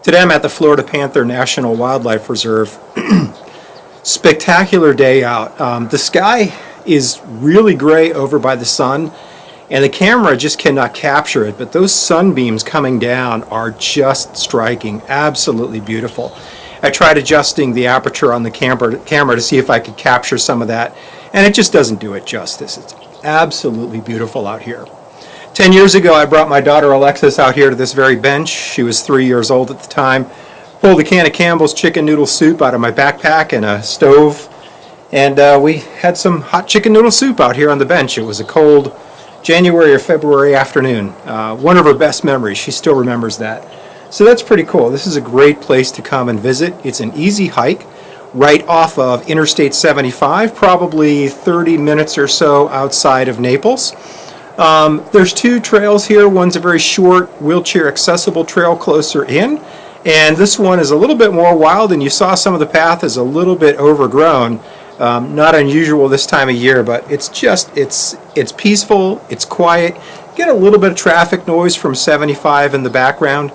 Today I'm at the Florida Panther National Wildlife Reserve. Spectacular day out. The sky is really gray over by the sun, and the camera just cannot capture it, but those sunbeams coming down are just striking. Absolutely beautiful. I tried adjusting the aperture on the camera to see if I could capture some of that, and it just doesn't do it justice. It's absolutely beautiful out here. 10 years ago, I brought my daughter Alexis out here to this very bench. She was 3 years old at the time. Pulled a can of Campbell's chicken noodle soup out of my backpack and a stove, and we had some hot chicken noodle soup out here on the bench. It was a cold January or February afternoon. One of her best memories. She still remembers that. So that's pretty cool. This is a great place to come and visit. It's an easy hike right off of Interstate 75, probably 30 minutes or so outside of Naples. There's two trails here. One's a very short, wheelchair accessible trail closer in, and this one is a little bit more wild, and you saw some of the path is a little bit overgrown. Not unusual this time of year, but it's peaceful, it's quiet. Get a little bit of traffic noise from 75 in the background.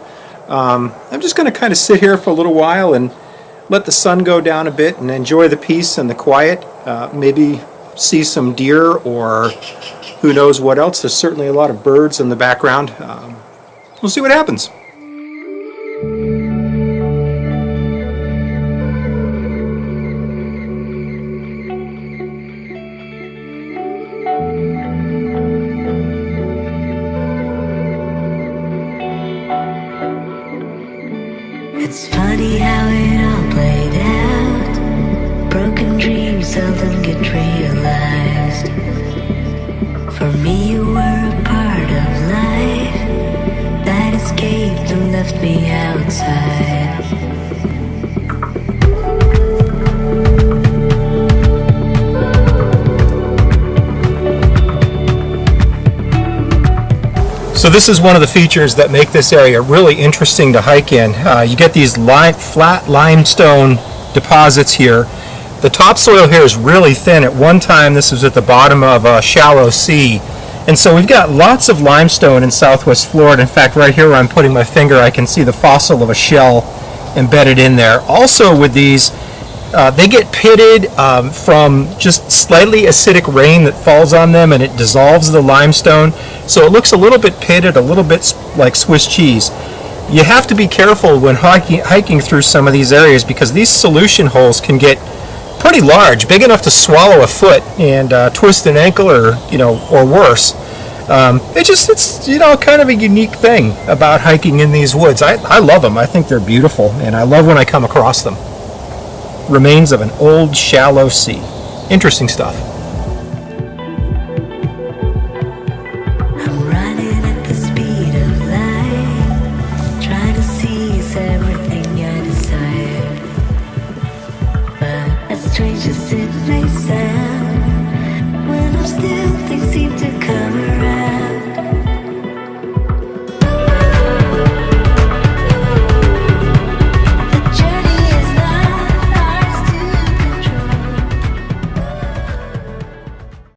I'm just going to kind of sit here for a little while and let the sun go down a bit and enjoy the peace and the quiet. Maybe see some deer or who knows what else. There's certainly a lot of birds in the background. We'll see what happens. It's funny how it all played out. Broken dreams seldom get realized. For me you were a part of life that escaped and left me outside. So this is one of the features that make this area really interesting to hike in. You get these flat limestone deposits here. The topsoil here is really thin. At one time this was at the bottom of a shallow sea. And so we've got lots of limestone in southwest Florida. In fact, right here where I'm putting my finger, I can see the fossil of a shell embedded in there. Also with these, they get pitted from just slightly acidic rain that falls on them, and it dissolves the limestone. So it looks a little bit pitted, a little bit like Swiss cheese. You have to be careful when hiking through some of these areas, because these solution holes can get pretty large, big enough to swallow a foot and twist an ankle, or or worse. It's kind of a unique thing about hiking in these woods. I love them. I think they're beautiful, and I love when I come across them. Remains of an old shallow sea. Interesting stuff. I'm running at the speed of light, trying to seize everything I desire. But as strange as